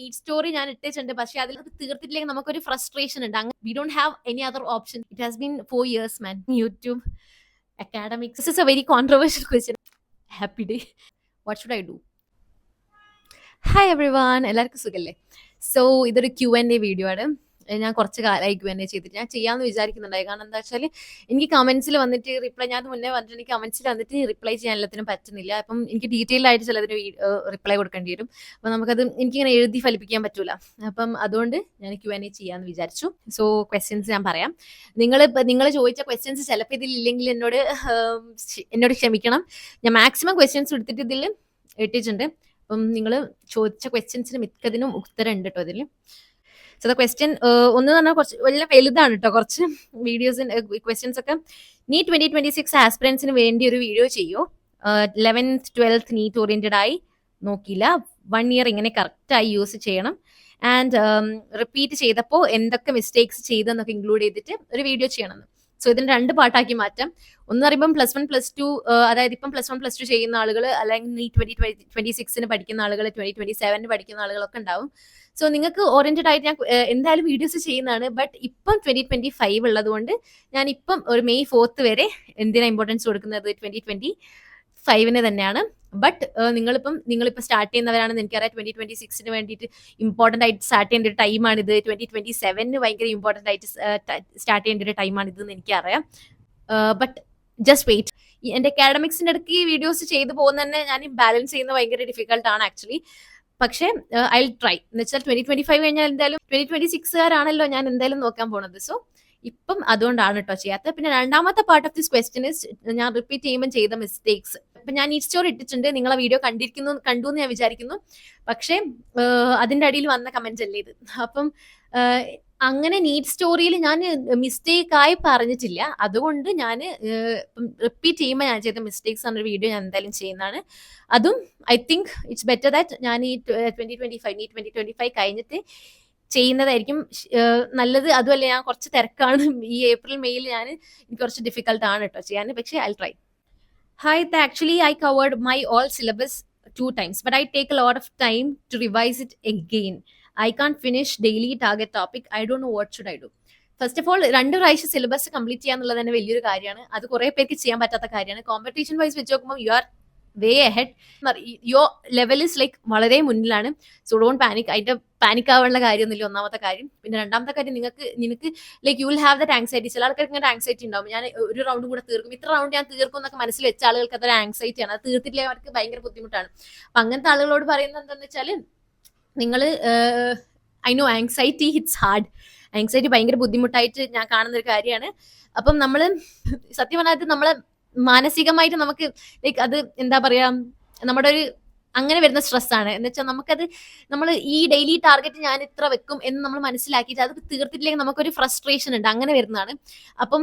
Need story ഞാൻ ഇട്ടിട്ടുണ്ട്, പക്ഷെ അതിൽ അത് തീർത്തിട്ടില്ലെങ്കിൽ നമുക്കൊരു ഫ്രസ്ട്രേഷൻ ഉണ്ട്. അങ്ങനെ we don't have any other option. It has been 4 years, man. YouTube academics. This is a very controversial question. Happy day. What should I do? Hi every one, എല്ലാവർക്കും സുഖല്ലേ? സോ ഇതൊരു Q&A വീഡിയോ ആണ്. ഞാൻ കുറച്ച് കാലമായി Q&A ചെയ്തിട്ട് ഞാൻ ചെയ്യാമെന്ന് വിചാരിക്കുന്നുണ്ടായി. കാരണം എന്താ വെച്ചാൽ എനിക്ക് കമന്റ്സിൽ വന്നിട്ട് റിപ്ലൈ, ഞാൻ മുന്നേ പറഞ്ഞിട്ട് എനിക്ക് കമന്റ്സിൽ വന്നിട്ട് റിപ്ലൈ ചെയ്യാൻ എല്ലാത്തിനും പറ്റുന്നില്ല. അപ്പം എനിക്ക് ഡീറ്റെയിൽ ആയിട്ട് ചിലതിന് റിപ്ലൈ കൊടുക്കേണ്ടി വരും. അപ്പം നമുക്കത് എനിക്കിങ്ങനെ എഴുതി ഫലിപ്പിക്കാൻ പറ്റൂല. അപ്പം അതുകൊണ്ട് ഞാൻ Q&A ചെയ്യാമെന്ന് വിചാരിച്ചു. സോ ക്വസ്റ്റ്യൻസ് ഞാൻ പറയാം. നിങ്ങൾ ചോദിച്ച ക്വസ്റ്റ്യൻസ് ചിലപ്പോൾ ഇതിൽ ഇല്ലെങ്കിൽ എന്നോട് ക്ഷമിക്കണം. ഞാൻ മാക്സിമം ക്വസ്റ്റ്യൻസ് എടുത്തിട്ട് ഇതിൽ ഇട്ടിട്ടുണ്ട്. അപ്പം നിങ്ങൾ ചോദിച്ച ക്വസ്റ്റ്യൻസിന് മിക്കതിനും ഉത്തരം ഉണ്ട് കേട്ടോ ഇതിൽ. സോ ദ ക്വസ്റ്റ്യൻ ഒന്ന് പറഞ്ഞാൽ കുറച്ച് വലിയ വലുതാണ് കേട്ടോ. കുറച്ച് ക്വസ്റ്റ്യൻസ് ഒക്കെ. നീറ്റ് 2026 ആസ്പിറൻസിന് വേണ്ടി ഒരു വീഡിയോ ചെയ്യൂ. 11th 12th നീറ്റ് ഓറിയന്റഡ് ആയി നോക്കിയില്ല. 1 year ഇങ്ങനെ കറക്റ്റായി യൂസ് ചെയ്യണം. ആൻഡ് റിപ്പീറ്റ് ചെയ്തപ്പോൾ എന്തൊക്കെ മിസ്റ്റേക്സ് ചെയ്തെന്നൊക്കെ ഇൻക്ലൂഡ് ചെയ്തിട്ട് ഒരു വീഡിയോ ചെയ്യണമെന്ന്. സോ ഇതിന് 2 പാർട്ടാക്കി മാറ്റാം. ഒന്ന് പറയുമ്പം +1 +2, അതായത് ഇപ്പം +1 +2 ചെയ്യുന്ന ആളുകൾ, അല്ലെങ്കിൽ നീറ്റ് 2026 പഠിക്കുന്ന ആളുകൾ, 2027 പഠിക്കുന്ന ആളുകളൊക്കെ ഉണ്ടാവും. സോ നിങ്ങൾക്ക് ഓറിയന്റഡ് ആയിട്ട് ഞാൻ എന്തായാലും വീഡിയോസ് ചെയ്യുന്നതാണ്. ബട്ട് ഇപ്പം 2025 ഉള്ളത് കൊണ്ട് ഞാൻ ഇപ്പം ഒരു May 4th വരെ എന്തിനാ ഇമ്പോർട്ടൻസ് കൊടുക്കുന്നത്? 2025 തന്നെയാണ്. ബട്ട് നിങ്ങളിപ്പോൾ സ്റ്റാർട്ട് ചെയ്യുന്നവരാണെന്ന് എനിക്കറിയാം. 2026 വേണ്ടിയിട്ട് ഇമ്പോർട്ടൻ്റ് ആയിട്ട് സ്റ്റാർട്ട് ചെയ്യേണ്ട ഒരു ടൈമാണിത്. 2027 ഭയങ്കര ഇമ്പോർട്ടൻ്റ് ആയിട്ട് സ്റ്റാർട്ട് ചെയ്യേണ്ട ഒരു ടൈമാണിതെന്ന് എനിക്കറിയാം. But just wait. എൻ്റെ അക്കാഡമിക്സിൻ്റെ ഇടയ്ക്ക് ഈ വീഡിയോസ് ചെയ്തു പോകുന്ന തന്നെ ഞാൻ ബാലൻസ് ചെയ്യുന്നത് ഭയങ്കര ഡിഫിക്കൽട്ടാണ് ആക്ച്വലി. പക്ഷേ ഐ വിൽ ട്രൈ. എന്ന് വെച്ചാൽ 2025 കഴിഞ്ഞാൽ എന്തായാലും 2026 ഞാൻ എന്തായാലും നോക്കാൻ പോണത്. സോ ഇപ്പം അതുകൊണ്ടാണ് കേട്ടോ ചെയ്യാത്തത്. പിന്നെ രണ്ടാമത്തെ part of this question is ഞാൻ റിപ്പീറ്റ് ചെയ്യുമ്പോൾ ചെയ്ത മിസ്റ്റേക്സ്. ഇപ്പം ഞാൻ നീറ്റ് സ്റ്റോറി ഇട്ടിട്ടുണ്ട്, നിങ്ങളെ വീഡിയോ കണ്ടു എന്ന് ഞാൻ വിചാരിക്കുന്നു. പക്ഷേ അതിൻ്റെ അടിയിൽ വന്ന കമൻറ്റ് അല്ലേ ഇത്. അപ്പം അങ്ങനെ നീറ്റ് സ്റ്റോറിയിൽ ഞാൻ മിസ്റ്റേക്കായി പറഞ്ഞിട്ടില്ല. അതുകൊണ്ട് ഞാൻ റിപ്പീറ്റ് ചെയ്യുമ്പോൾ ഞാൻ ചെയ്ത മിസ്റ്റേക്സ് എന്നൊരു വീഡിയോ ഞാൻ എന്തായാലും ചെയ്യുന്നതാണ്. അതും I think it's better that ഞാൻ ഈ 2025 കഴിഞ്ഞിട്ട് ചെയ്യുന്നതായിരിക്കും നല്ലത്. അതുമല്ല, ഞാൻ കുറച്ച് തിരക്കാണ് ഈ ഏപ്രിൽ മെയിൽ. എനിക്ക് കുറച്ച് ഡിഫിക്കൽട്ടാണ് കേട്ടോ ചെയ്യാൻ. പക്ഷേ I try. Hi, actually I covered my all syllabus 2 times, but I take a lot of time to revise it again. I can't finish daily target topic. I don't know what should I do. First of all 2 പ്രാവശ്യം syllabus complete ചെയ്യാന്നുള്ളത് തന്നെ വലിയൊരു കാര്യമാണ്. അത് കുറെ പേർക്ക് ചെയ്യാൻ പറ്റാത്ത കാര്യമാണ്. കോമ്പറ്റീഷൻ വൈസ് വെച്ച് നോക്കുമ്പോൾ you are way ahead. Your level is like വളരെ മുന്നിലാണ്. So don't panic. അതിന്റെ പാനിക് ആവാനുള്ള കാര്യമൊന്നുമില്ല, ഒന്നാമത്തെ കാര്യം. പിന്നെ രണ്ടാമത്തെ കാര്യം, നിനക്ക് like you will have that anxiety. ചില ആൾക്കാർക്ക് ഇങ്ങനെ ആങ്സൈറ്റി ഉണ്ടാവും. ഞാൻ ഒരു റൗണ്ടും കൂടെ തീർക്കും, ഇത്ര റൗണ്ട് ഞാൻ തീർക്കും എന്നൊക്കെ മനസ്സിൽ വെച്ച ആളുകൾക്ക് അതൊരു ആങ്സൈറ്റിയാണ്. അത് തീർത്തിട്ടില്ലേ അവർക്ക് ഭയങ്കര ബുദ്ധിമുട്ടാണ്. അപ്പൊ അങ്ങനത്തെ ആളുകളോട് പറയുന്നത് എന്താണെന്ന് വെച്ചാൽ, നിങ്ങൾ I know anxiety hits hard. Anxiety ഭയങ്കര ബുദ്ധിമുട്ടായിട്ട് ഞാൻ കാണുന്ന ഒരു കാര്യമാണ്. അപ്പം നമ്മൾ സത്യം പറഞ്ഞാൽ നമ്മളെ മാനസികമായിട്ട് നമുക്ക് ലൈക്ക് അത് എന്താ പറയാ, നമ്മുടെ ഒരു അങ്ങനെ വരുന്ന സ്ട്രെസ്സാണ്. എന്ന് വെച്ചാൽ നമ്മൾ ഈ ഡെയിലി ടാർഗറ്റ് ഞാൻ ഇത്ര വെക്കും എന്ന് നമ്മൾ മനസ്സിലാക്കിയിട്ട് അത് തീർത്തിട്ടില്ലെങ്കിൽ നമുക്കൊരു ഫ്രസ്ട്രേഷൻ ഉണ്ട്, അങ്ങനെ വരുന്നതാണ്. അപ്പം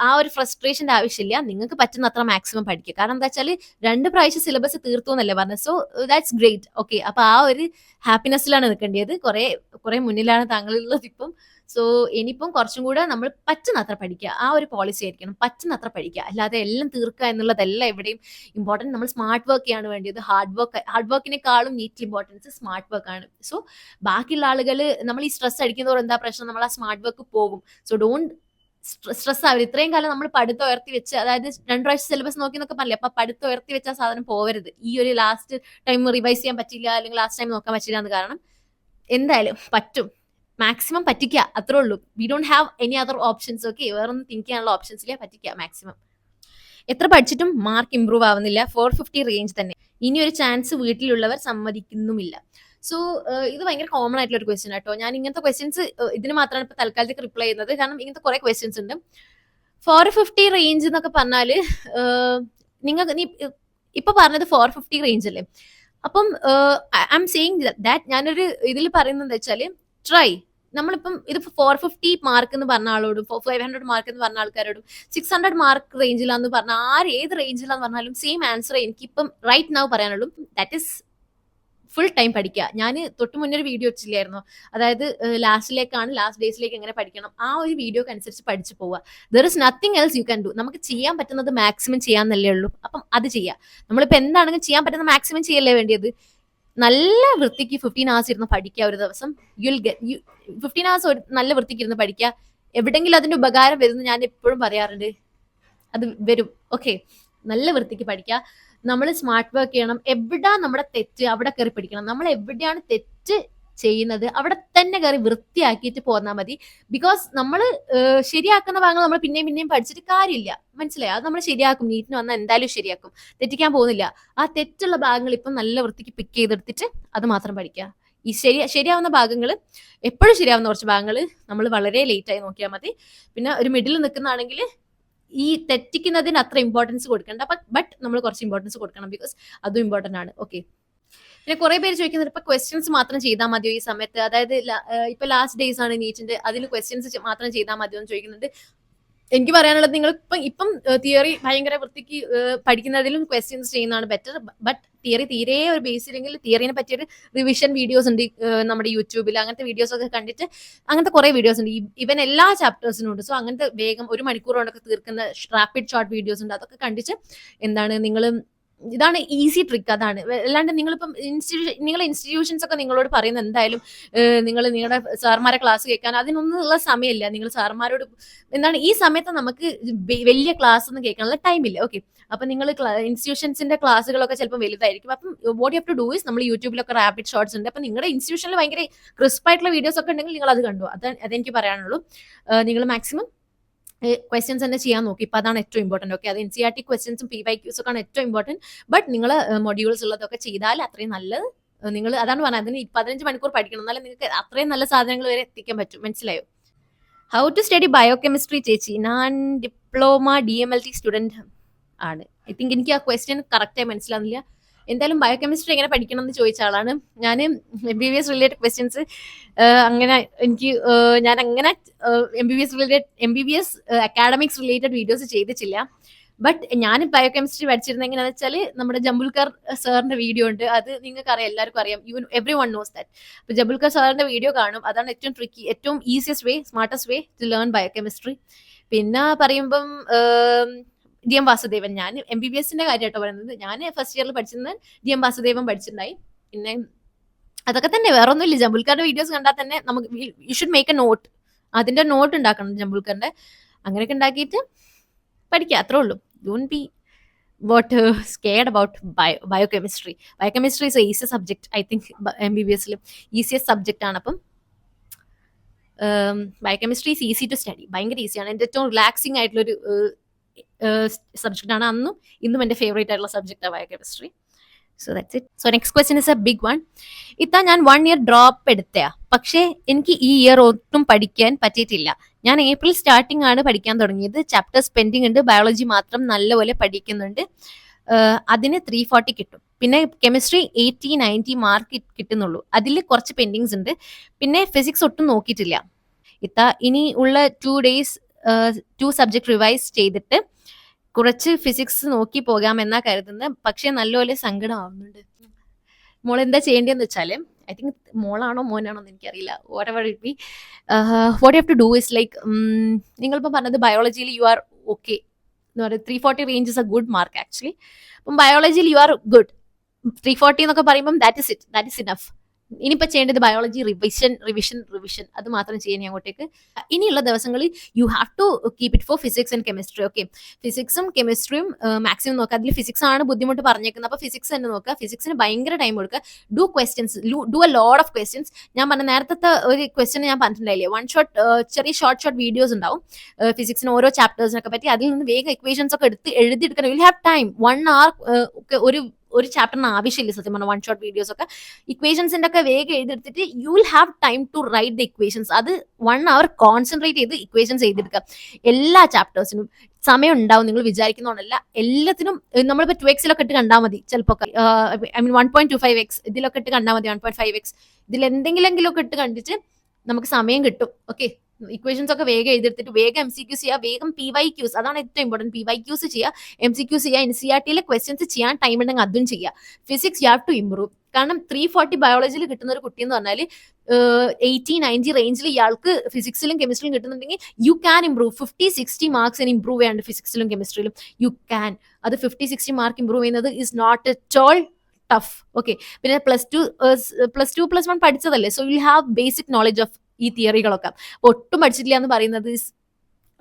ആ ഒരു ഫ്രസ്ട്രേഷന്റെ ആവശ്യമില്ല. നിങ്ങൾക്ക് പറ്റുന്ന അത്ര മാക്സിമം പഠിക്കുക. കാരണം എന്താ വെച്ചാൽ 2 പ്രാവശ്യം സിലബസ് തീർത്തു എന്നല്ലേ പറഞ്ഞത്. So that's great. ഓക്കെ, അപ്പൊ ആ ഒരു ഹാപ്പിനെസ്സിലാണ് നിൽക്കേണ്ടത്. കുറെ മുന്നിലാണ് താങ്കളുള്ളത് ഇപ്പം. സോ ഇനിയിപ്പം കുറച്ചും കൂടെ നമ്മൾ പറ്റുന്നത്ര പഠിക്കുക. ആ ഒരു പോളിസി ആയിരിക്കണം, പറ്റുന്നത്ര പഠിക്കുക. അല്ലാതെ എല്ലാം തീർക്കുക എന്നുള്ളതല്ല എവിടെയും ഇമ്പോർട്ടൻറ്റ്. നമ്മൾ സ്മാർട്ട് വർക്ക് ചെയ്യാണ് വേണ്ടത്. ഹാർഡ് വർക്കിനെക്കാളും നീറ്റ് ഇമ്പോർട്ടൻസ് സ്മാർട്ട് വർക്ക് ആണ്. സോ ബാക്കിയുള്ള ആളുകൾ നമ്മൾ ഈ സ്ട്രെസ് അടിക്കുന്നതോടെ എന്താ പ്രശ്നം? നമ്മൾ ആ സ്മാർട്ട് വർക്ക് പോകും. സോ ഡോണ്ട് സ്ട്രെസ് ആവരുത്. ഇത്രയും കാലം നമ്മൾ പഠിത്തം ഉയർത്തി വെച്ച്, അതായത് 2 പ്രാവശ്യം സിലബസ് നോക്കി എന്നൊക്കെ പറഞ്ഞില്ലേ, അപ്പൊ പഠിത്തം ഉയർത്തി വെച്ച സാധനം പോവരുത്. ഈ ഒരു ലാസ്റ്റ് ടൈം റിവൈസ് ചെയ്യാൻ പറ്റില്ല, അല്ലെങ്കിൽ ലാസ്റ്റ് ടൈം നോക്കാൻ പറ്റില്ല എന്ന് കാരണം എന്തായാലും പറ്റും. മാക്സിമം പറ്റിക്കുക, അത്രേ ഉള്ളൂ. We don't have any other options. Okay, വേറൊന്നും തിങ്ക് ചെയ്യാനുള്ള ഓപ്ഷൻസിലെ പറ്റിക്കുക മാക്സിമം. എത്ര പഠിച്ചിട്ടും മാർക്ക് ഇംപ്രൂവ് ആവുന്നില്ല. 450 റേഞ്ച് തന്നെ. ഇനി ഒരു ചാൻസ് വീട്ടിലുള്ളവർ സമ്മതിക്കുന്നുമില്ല. സോ ഇത് ഭയങ്കര കോമൺ ആയിട്ടുള്ള ഒരു ക്വസ്റ്റ്യൻ ആട്ടോ. ഞാൻ ഇങ്ങനത്തെ ക്വസ്റ്റ്യൻസ് ഇതിന് മാത്രമാണ് ഇപ്പൊ തൽക്കാലത്തേക്ക് റിപ്ലൈ ചെയ്യുന്നത്. കാരണം ഇങ്ങനത്തെ കുറെ ക്വസ്റ്റ്യൻസ് ഉണ്ട്. 450 റേഞ്ച് എന്നൊക്കെ പറഞ്ഞാല് നീ ഇപ്പൊ പറഞ്ഞത് 450 റേഞ്ച് അല്ലേ? അപ്പം ഐ എം സെയിങ് ദാറ്റ് ഞാനൊരു ഇതിൽ പറയുന്നത് എന്താ വെച്ചാല്, ട്രൈ. നമ്മളിപ്പം ഇത് 450 മാർക്ക് എന്ന് പറഞ്ഞ ആളോടും 500 മാർക്ക് എന്ന് പറഞ്ഞ ആൾക്കാരോടും 600 മാർക്ക് റേഞ്ചിലാന്ന് പറഞ്ഞാൽ ഏത് റേഞ്ചിലാന്ന് പറഞ്ഞാലും സെയിം ആൻസർ എനിക്കിപ്പം റൈറ്റ് നൗ പറയാനുള്ളൂ. ദാറ്റ് ഇസ് ഫുൾ ടൈം പഠിക്കുക. ഞാൻ തൊട്ട് മുന്നേ ഒരു വീഡിയോ വെച്ചില്ലായിരുന്നു, അതായത് ലാസ്റ്റ് ഡേയ്സിലേക്ക് എങ്ങനെ പഠിക്കണം. ആ ഒരു വീഡിയോക്ക് അനുസരിച്ച് പഠിച്ചു പോവുക. There is nothing else you can do. നമുക്ക് ചെയ്യാൻ പറ്റുന്നത് മാക്സിമം ചെയ്യാന്നല്ലേ ഉള്ളൂ. അപ്പം അത് ചെയ്യുക. നമ്മളിപ്പോൾ എന്താണെങ്കിലും ചെയ്യാൻ പറ്റുന്ന മാക്സിമം ചെയ്യല്ലേ വേണ്ടിയത്. നല്ല വൃത്തിക്ക് 15 hours ഇരുന്ന് പഠിക്കുക ഒരു ദിവസം. 15 hours നല്ല വൃത്തിക്ക് ഇരുന്ന് പഠിക്കുക. എവിടെങ്കിലും അതിന്റെ ഉപകാരം വരുന്നു ഞാൻ എപ്പോഴും പറയാറുണ്ട്. അത് വരും. ഓക്കെ, നല്ല വൃത്തിക്ക് പഠിക്കുക. നമ്മൾ സ്മാർട്ട് വർക്ക് ചെയ്യണം. എവിടാ നമ്മുടെ തെറ്റ് അവിടെ കയറി പഠിക്കണം. നമ്മൾ എവിടെയാണ് തെറ്റ് ചെയ്യുന്നത് അവിടെ തന്നെ കയറി വൃത്തിയാക്കിയിട്ട് പോന്നാൽ മതി. ബിക്കോസ് നമ്മൾ ശരിയാക്കുന്ന ഭാഗങ്ങൾ നമ്മൾ പിന്നെയും പിന്നെയും പഠിച്ചിട്ട് കാര്യമില്ല. മനസ്സിലായോ? അത് നമ്മൾ ശരിയാക്കും. നീറ്റിന് വന്നാൽ എന്തായാലും ശരിയാക്കും. തെറ്റിക്കാൻ പോകുന്നില്ല. ആ തെറ്റുള്ള ഭാഗങ്ങൾ ഇപ്പം നല്ല വൃത്തിക്ക് പിക്ക് ചെയ്തെടുത്തിട്ട് അത് മാത്രം പഠിക്കുക. ഈ ശരിയാവുന്ന ഭാഗങ്ങൾ, എപ്പോഴും ശരിയാവുന്ന കുറച്ച് ഭാഗങ്ങൾ നമ്മൾ വളരെ ലേറ്റായി നോക്കിയാൽ മതി. പിന്നെ ഒരു മിഡിൽ നിൽക്കുന്നതാണെങ്കിൽ ഈ തെറ്റിക്കുന്നതിന് അത്ര ഇമ്പോർട്ടൻസ് കൊടുക്കണ്ട. ബട്ട് നമ്മൾ കുറച്ച് ഇമ്പോർട്ടൻസ് കൊടുക്കണം. ബിക്കോസ് അതും ഇമ്പോർട്ടൻ്റ് ആണ്. ഓക്കെ, പിന്നെ കുറെ പേര് ചോദിക്കുന്നത് ഇപ്പൊ ക്വസ്റ്റ്യൻസ് മാത്രം ചെയ്താൽ മതിയോ ഈ സമയത്ത്? അതായത് ഇപ്പൊ ലാസ്റ്റ് ഡേയ്സ് ആണ് നീറ്റിന്റെ, അതിൽ ക്വസ്റ്റ്യൻസ് മാത്രം ചെയ്താൽ മതിയോ എന്ന് ചോദിക്കുന്നുണ്ട്. എനിക്ക് പറയാനുള്ളത്, നിങ്ങൾ ഇപ്പം തിയറി ഭയങ്കര വൃത്തിക്ക് പഠിക്കുന്നതിലും ക്വസ്റ്റ്യൻസ് ചെയ്യുന്നതാണ് ബെറ്റർ. ബട്ട് തിയറി തീരെ ഒരു ബേസ് ഇല്ലെങ്കിൽ തിയറിനെ പറ്റിയൊരു റിവിഷൻ വീഡിയോസ് ഉണ്ട് നമ്മുടെ യൂട്യൂബിൽ. അങ്ങനത്തെ വീഡിയോസ് ഒക്കെ കണ്ടിട്ട്, അങ്ങനത്തെ കുറെ വീഡിയോസ് ഉണ്ട് ഇവൻ എല്ലാ ചാപ്റ്റേഴ്സിനും ഉണ്ട്. സോ അങ്ങനത്തെ വേഗം 1 മണിക്കൂർ കൊണ്ടൊക്കെ തീർക്കുന്ന റാപ്പിഡ് ഷോർട്ട് വീഡിയോസ് ഉണ്ട്. അതൊക്കെ കണ്ടിട്ട് എന്താണ് നിങ്ങൾ, ഇതാണ് ഈസി ട്രിക്ക്. അതാണ്. അല്ലാണ്ട് നിങ്ങളിപ്പം നിങ്ങളെ ഇൻസ്റ്റിറ്റ്യൂഷൻസ് ഒക്കെ നിങ്ങളോട് പറയുന്നത് എന്തായാലും നിങ്ങൾ നിങ്ങളുടെ സാർമാരെ ക്ലാസ് കേൾക്കാൻ അതിനൊന്നുള്ള സമയമില്ല. നിങ്ങൾ സാർമാരോട് എന്താണ് ഈ സമയത്ത് നമുക്ക് വലിയ ക്ലാസ് ഒന്നും കേൾക്കാനുള്ള ടൈമില്ല. ഓക്കെ, അപ്പൊ നിങ്ങൾ ഇൻസ്റ്റിറ്റ്യൂഷൻസിന്റെ ക്ലാസ്സുകളൊക്കെ ചിലപ്പോൾ വലുതായിരിക്കും. അപ്പം what you have to do is, നമ്മൾ യൂട്യൂബിലൊക്കെ റാപ്പിഡ് ഷോർട്സ് ഉണ്ട്. അപ്പൊ നിങ്ങളുടെ ഇൻസ്റ്റിറ്റ്യൂഷനിൽ ഭയങ്കര ക്രിസ്പ് ആയിട്ടുള്ള വീഡിയോസ് ഒക്കെ ഉണ്ടെങ്കിൽ നിങ്ങൾ അത് കണ്ടു. അതെനിക്ക് പറയാനുള്ളൂ. നിങ്ങൾ മാക്സിമം ക്വസ്റ്റ്യൻസ് തന്നെ ചെയ്യാൻ നോക്കി. ഇപ്പൊ അതാണ് ഏറ്റവും ഇമ്പോർട്ടന്റ്. ഓക്കെ, അത് NCERT ക്വസ്റ്റ്യൻസും PYQs ഒക്കെ ആണ് ഏറ്റവും ഇമ്പോർട്ടന്റ്. ബട്ട് നിങ്ങൾ മൊഡ്യൂൾസ് ഉള്ളതൊക്കെ ചെയ്താൽ അത്രയും നല്ലത്. നിങ്ങൾ അതാണ് പറഞ്ഞത്, അതിന് 15 മണിക്കൂർ പഠിക്കണം, എന്നാലും നിങ്ങൾക്ക് അത്രയും നല്ല സാധനങ്ങൾ വരെ എത്തിക്കാൻ പറ്റും. മനസ്സിലായോ? ഹൗ ടു സ്റ്റഡി ബയോകെമിസ്ട്രി ചേച്ചി? ഞാൻ ഡിപ്ലോമ DMLT സ്റ്റുഡന്റ് ആണ്. ഐ തിങ്ക് എനിക്ക് ആ ക്വസ്റ്റ്യൻ കറക്റ്റായി മനസ്സിലാവുന്നില്ല. എന്തായാലും ബയോകെമിസ്ട്രി എങ്ങനെ പഠിക്കണം എന്ന് ചോദിച്ച ആളാണ് ഞാൻ. MBBS റിലേറ്റഡ് ക്വസ്റ്റ്യൻസ് അങ്ങനെ എനിക്ക് ഞാൻ അങ്ങനെ MBBS അക്കാഡമിക്സ് റിലേറ്റഡ് വീഡിയോസ് ചെയ്തിട്ടില്ല. ബട്ട് ഞാൻ ബയോകെമിസ്ട്രി പഠിച്ചിരുന്നത് എങ്ങനെയാണെന്ന് വെച്ചാൽ, നമ്മുടെ ജംബുൽക്കർ സാറിന്റെ വീഡിയോ ഉണ്ട്. അത് നിങ്ങൾക്ക് അറിയാം, എല്ലാവർക്കും അറിയാം. Even everyone knows that. അപ്പൊ ജംബുൽക്കർ സാറിന്റെ വീഡിയോ കാണും. അതാണ് ഏറ്റവും ട്രിക്കി, ഏറ്റവും easiest way, smartest way to learn biochemistry. പിന്നെ പറയുമ്പം DM വാസുദേവൻ. ഞാൻ MBBSന്റെ കാര്യമായിട്ടോ പറയുന്നത്. ഞാൻ ഫസ്റ്റ് ഇയറിൽ പഠിച്ചിരുന്നത് DM വാസുദേവൻ പഠിച്ചിട്ടുണ്ടായി. പിന്നെ അതൊക്കെ തന്നെ, വേറെ ഒന്നുമില്ല. ജംബുൽക്കറിന്റെ വീഡിയോസ് കണ്ടാൽ തന്നെ നമുക്ക് you should make a note. അതിന്റെ നോട്ട് ഉണ്ടാക്കണം ജംബുൽക്കറിന്റെ. അങ്ങനെയൊക്കെ ഉണ്ടാക്കിയിട്ട് പഠിക്കുക, അത്രേ ഉള്ളൂ. Don't be scared about biochemistry. Biochemistry is a easy subject. I think MBBS easiest subject ആണ്. അപ്പം biochemistry is easy to study. ഭയങ്കര ഈസിയാണ്. എൻ്റെ ഏറ്റവും റിലാക്സിങ് ആയിട്ടുള്ളൊരു സബ്ജക്റ്റ് ആണ്. അന്നും ഇന്നും എൻ്റെ ഫേവറേറ്റ് ആയിട്ടുള്ള സബ്ജക്റ്റാണ് biochemistry. So that's it. So next question is a big one. ഞാൻ 1 year ഡ്രോപ്പ് എടുത്തയാ, പക്ഷേ എനിക്ക് ഈ ഇയർ ഒട്ടും പഠിക്കാൻ പറ്റിയിട്ടില്ല. ഞാൻ ഏപ്രിൽ സ്റ്റാർട്ടിംഗ് ആണ് പഠിക്കാൻ തുടങ്ങിയത്. ചാപ്റ്റേഴ്സ് പെൻഡിങ് ഉണ്ട്. ബയോളജി മാത്രം നല്ലപോലെ പഠിക്കുന്നുണ്ട്. അതിന് 340 കിട്ടും. പിന്നെ കെമിസ്ട്രി 80-90 മാർക്ക് കിട്ടുന്നുള്ളൂ. അതിൽ കുറച്ച് പെൻഡിങ്സ് ഉണ്ട്. പിന്നെ ഫിസിക്സ് ഒട്ടും നോക്കിയിട്ടില്ല. ഇനി ഉള്ള 2 days 2 സബ്ജക്ട് റിവൈസ് ചെയ്തിട്ട് കുറച്ച് ഫിസിക്സ് നോക്കി പോകാമെന്നാ കരുതുന്നത്. പക്ഷെ നല്ലപോലെ സങ്കടം ആവുന്നുണ്ട്. മോൾ എന്താ ചെയ്യേണ്ടതെന്ന് വെച്ചാൽ, ഐ തിങ്ക് മോളാണോ മോനാണോ എന്ന് എനിക്കറിയില്ല. Whatever it be, what you have to do is like, നിങ്ങളിപ്പോൾ പറഞ്ഞത് ബയോളജിയിൽ യു ആർ ഓക്കെ എന്ന് പറയുന്നത്. 340 range is a good mark actually. അപ്പം ബയോളജിയിൽ യു ആർ ഗുഡ്. 340 എന്നൊക്കെ പറയുമ്പം ദാറ്റ് ഇസ് ഇനഫ്. ഇനിയിപ്പോൾ ചെയ്യേണ്ടത് ബയോളജി റിവിഷൻ അത് മാത്രം ചെയ്യണേ അങ്ങോട്ടേക്ക്. ഇനിയുള്ള ദിവസങ്ങളിൽ you have to keep it for physics and chemistry. Okay, ഫിസിക്സും കെമിസ്ട്രിയും മാക്സിമം നോക്കുക. അതിൽ ഫിസിക്സ് ആണ് ബുദ്ധിമുട്ട് പറഞ്ഞേക്കുന്നത്. അപ്പോൾ ഫിസിക്സ് തന്നെ നോക്കുക. ഫിസിക്സിന് ഭയങ്കര ടൈം കൊടുക്കുക. Do questions, do A load of questions. ഞാൻ പറഞ്ഞ നേരത്തെ ഒരു ക്വസ്റ്റ്യൻ ഞാൻ പറഞ്ഞിട്ടുണ്ടായില്ലേ, ചെറിയ ഷോർട്ട് വീഡിയോസ് ഉണ്ടാവും ഫിസിക്സിന് ഓരോ ചാപ്റ്റേഴ്സിനൊക്കെ പറ്റി. അതിൽ നിന്ന് വേഗം ഇക്വേഷൻസ് ഒക്കെ എഴുതിയെടുക്കണം. You will have time. 1 hour ഒക്കെ ഒരു ചാപ്റ്ററിന് ആവശ്യമില്ല സത്യം പറഞ്ഞാൽ. 1 shot വീഡിയോസ് ഒക്കെ ഇക്വേഷൻസിന്റെ ഒക്കെ വേഗം എഴുതിയെടുത്തിട്ട് you will have time to write the equations. അത് 1 hour കോൺസെൻട്രേറ്റ് ചെയ്ത് ഇക്വേഷൻസ് എഴുതിയെടുക്കുക. എല്ലാ ചാപ്റ്റേഴ്സിനും സമയം ഉണ്ടാവും. നിങ്ങൾ വിചാരിക്കുന്നതുകൊണ്ടല്ല, എല്ലാത്തിനും. നമ്മളിപ്പോൾ 2x ഇട്ട് കണ്ടാൽ മതി ചിലപ്പോൾ. ഐ മീൻ 1.25x ഇതിലൊക്കെ ഇട്ട് കണ്ടാൽ മതി. 1.5x ഇതിൽ എന്തെങ്കിലും ഒക്കെ ഇട്ട് കണ്ടിട്ട് നമുക്ക് സമയം കിട്ടും. ഓക്കെ, ഇക്വേഷൻസ് ഒക്കെ വേഗം എഴുതിയെടുത്തിട്ട് വേഗം MCQs ചെയ്യുക, വേഗം PYQs. അതാണ് ഏറ്റവും ഇമ്പോർട്ടൻറ്റ്. PYQs ചെയ്യുക, MCQs ചെയ്യുക. NCERTയിലെ ക്വസ്റ്റ്യൻസ് ചെയ്യാൻ ടൈം ഉണ്ടെങ്കിൽ അതും ചെയ്യുക. Physics you have to improve. കാരണം 340 ബയോളജിയിൽ കിട്ടുന്ന ഒരു കുട്ടി എന്ന് പറഞ്ഞാൽ 80-90 റേഞ്ചിൽ ഇയാൾക്ക് ഫിസിക്സിലും കെമിസ്ട്രിയിലും കിട്ടുന്നുണ്ടെങ്കിൽ യു ക്യാൻ ഇംപ്രൂവ്. 50-60 മാർക്സിന് ഇംപ്രൂവ് ചെയ്യാണ്ട് ഫിസിക്സിലും കെമിസ്ട്രിയിലും യു ക്യാൻ. അത് 50-60 മാർക്ക് ഇംപ്രൂവ് ചെയ്യുന്നത് is not at all tough. Okay, പിന്നെ +2 +1 പഠിച്ചതല്ലേ, so you have basic knowledge of ഈ തിയറികളൊക്കെ. ഒട്ടും പഠിച്ചിട്ടില്ല എന്ന് പറയുന്നത്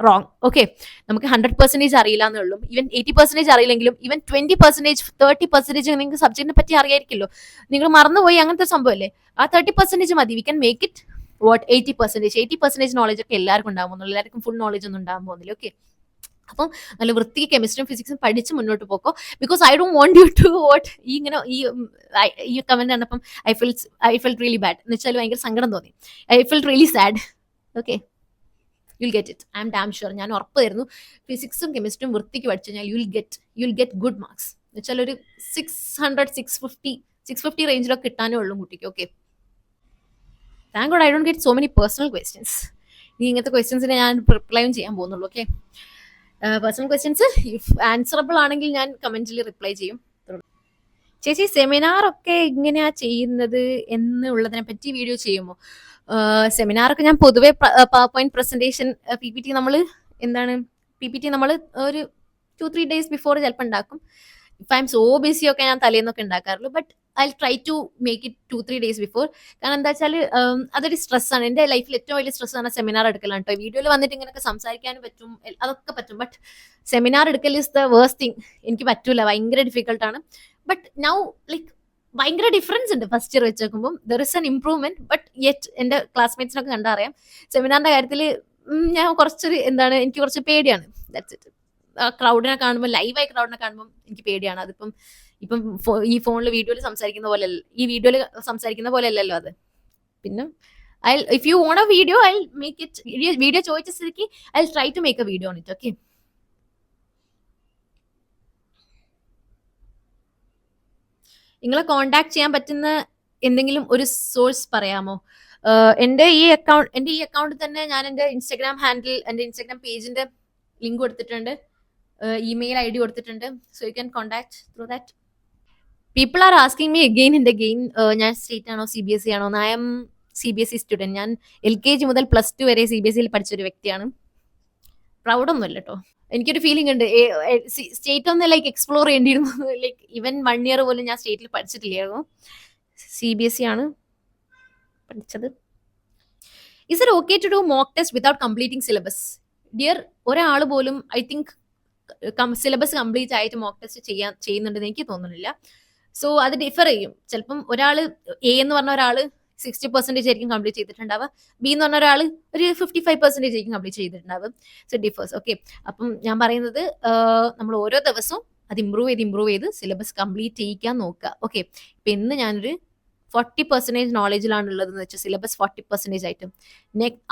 റോങ്. ഓക്കെ, നമുക്ക് 100% അറിയില്ല എന്നേ ഉള്ളൂ. ഈവൻ 80% അറിയില്ലെങ്കിലും ഈവൻ 20%, 30% നിങ്ങൾക്ക് സബ്ജക്റ്റിനെ പറ്റി അറിയായിരിക്കല്ലോ. നിങ്ങൾ മറന്നുപോയി അങ്ങനത്തെ സംഭവമല്ലേ, ആ 30% മതി. We can make it 80%. Knowledge ഒക്കെ എല്ലാവർക്കും ഉണ്ടാകാൻ പോകുന്നുള്ളൂ. എല്ലാവർക്കും ഫുൾ നോളജ് ഒന്നും ഉണ്ടാകാൻ പോകുന്നില്ല. ഓക്കെ, അപ്പം നല്ല വൃത്തിക്ക് കെമിസ്ട്രിയും ഫിസിക്സും പഠിച്ച് മുന്നോട്ട് പോക്കോ. Because I don't want you to what ഈ കമന്റ് കണ്ടപ്പം ഐ ഫെൽറ്റ് റിയലി ബാഡ് എന്ന് വെച്ചാൽ ഭയങ്കര സങ്കടം തോന്നി. I felt really sad. Okay, you'll get it, I am damn sure. ഞാൻ ഉറപ്പ് തരുന്നു, ഫിസിക്സും കെമിസ്ട്രിയും വൃത്തിക്ക് പഠിച്ചു കഴിഞ്ഞാൽ യുൽ ഗെറ്റ് ഗുഡ് മാർക്സ്. എന്ന് വെച്ചാൽ ഒരു 600, 650 റേഞ്ചിലൊക്കെ കിട്ടാനേ ഉള്ളൂ കുട്ടിക്ക്. Okay, thank God I don't get so many personal questions. ഇനി ഇങ്ങനത്തെ ക്വസ്റ്റ്യൻസിനെ ഞാൻ റിപ്ലൈയും ചെയ്യാൻ പോകുന്നുള്ളൂ. Okay, personal questions if answerable ആണെങ്കിൽ ഞാൻ കമന്റിൽ റിപ്ലൈ ചെയ്യും. ചേച്ചി സെമിനാർ ഒക്കെ എങ്ങനെയാ ചെയ്യുന്നത് എന്നുള്ളതിനെ പറ്റി വീഡിയോ ചെയ്യുമോ? സെമിനാറൊക്കെ ഞാൻ പൊതുവെ പവർ പോയിന്റ് പ്രസന്റേഷൻ PPT നമ്മൾ ഒരു 2-3 days ബിഫോർ ചിലപ്പോൾ ഉണ്ടാക്കും. If I am so busy ഒക്കെ ഞാൻ തലേന്നൊക്കെ ഉണ്ടാക്കാറുള്ളൂ. But I try to make it 2-3 days before. കാരണം എന്താ വെച്ചാൽ അതൊരു സ്ട്രെസ്സാണ്. എൻ്റെ ലൈഫിൽ ഏറ്റവും വലിയ സ്ട്രെസ് ആണ് സെമിനാർ എടുക്കലാണ് കേട്ടോ. വീഡിയോയിൽ വന്നിട്ട് ഇങ്ങനെയൊക്കെ സംസാരിക്കാനും പറ്റും, അതൊക്കെ പറ്റും. ബട്ട് സെമിനാർ എടുക്കൽ ഇസ് ദ വേഴ്സ്റ്റ് തിങ്. എനിക്ക് പറ്റൂല, ഭയങ്കര ഡിഫിക്കൽട്ടാണ്. ബട്ട് നൗ ലൈക്ക് ഭയങ്കര ഡിഫറൻസ് ഉണ്ട് ഫസ്റ്റ് ഇയർ വെച്ച് നോക്കുമ്പോൾ. There is an improvement. But yet എൻ്റെ ക്ലാസ്മേറ്റ്സിനൊക്കെ കണ്ടറിയാം സെമിനാറിന്റെ കാര്യത്തിൽ ഞാൻ കുറച്ചൊരു എനിക്ക് കുറച്ച് പേടിയാണ്. That's it. ക്രൗഡിനെ കാണുമ്പോൾ, ലൈവായി ക്രൗഡിനെ കാണുമ്പോൾ എനിക്ക് പേടിയാണ്. ഇപ്പം ഈ ഫോണിൽ വീഡിയോയിൽ സംസാരിക്കുന്ന പോലെ, ഈ വീഡിയോയിൽ സംസാരിക്കുന്ന പോലെ അല്ലല്ലോ അത്. പിന്നെ if you want a video I make it. Video ചോദിച്ച സ്ഥിതിക്ക് I try to make a video on it. Okay, നിങ്ങളെ കോണ്ടാക്ട് ചെയ്യാൻ പറ്റുന്ന എന്തെങ്കിലും ഒരു സോഴ്സ് പറയാമോ? എൻ്റെ ഈ അക്കൗണ്ടിൽ തന്നെ ഞാൻ എൻ്റെ ഇൻസ്റ്റാഗ്രാം ഹാൻഡിൽ, എൻ്റെ ഇൻസ്റ്റാഗ്രാം പേജിന്റെ ലിങ്ക് കൊടുത്തിട്ടുണ്ട്, ഇമെയിൽ ID കൊടുത്തിട്ടുണ്ട്. So you can contact through that. People are asking me again and again, ഞാൻ സ്റ്റേറ്റ് ആണോ CBSE ആണോ? I M CBSE student. ഞാൻ LKG മുതൽ +2 വരെ CBSEയിൽ പഠിച്ചൊരു വ്യക്തിയാണ്. പ്രൗഡൊന്നുമല്ല കേട്ടോ. എനിക്കൊരു ഫീലിംഗ് ഉണ്ട് സ്റ്റേറ്റ് ഒന്ന് എക്സ്പ്ലോർ ചെയ്യേണ്ടിയിരുന്നു. ഈവൻ 1 year പോലും ഞാൻ സ്റ്റേറ്റിൽ പഠിച്ചിട്ടില്ലായിരുന്നു. CBSE ആണ് പഠിച്ചത്. Is it okay to do mock test without completing syllabus? Dear, ഒരാൾ പോലും ഐ തിങ്ക് സിലബസ് കംപ്ലീറ്റ് ആയിട്ട് മോക്ക് ടെസ്റ്റ് ചെയ്യുന്നുണ്ടെന്ന് എനിക്ക് തോന്നുന്നില്ല. സോ അത് ഡിഫർ ചെയ്യും. ചിലപ്പം ഒരാൾ A എന്ന് പറഞ്ഞ ഒരാൾ 60% ആയിരിക്കും കംപ്ലീറ്റ് ചെയ്തിട്ടുണ്ടാവുക, B എന്ന് പറഞ്ഞ ഒരാൾ ഒരു 55% ആയിരിക്കും കംപ്ലീറ്റ് ചെയ്തിട്ടുണ്ടാവുക. So differs. ഓക്കെ, അപ്പം ഞാൻ പറയുന്നത് നമ്മൾ ഓരോ ദിവസവും അത് ഇമ്പ്രൂവ് ചെയ്ത് സിലബസ് കംപ്ലീറ്റ് ചെയ്യിക്കാൻ നോക്കുക. ഓക്കെ, ഇപ്പം ഇന്ന് ഞാനൊരു 40% നോളജിലാണ് ഉള്ളതെന്ന് വെച്ചാൽ സിലബസ് 40% ആയിട്ടും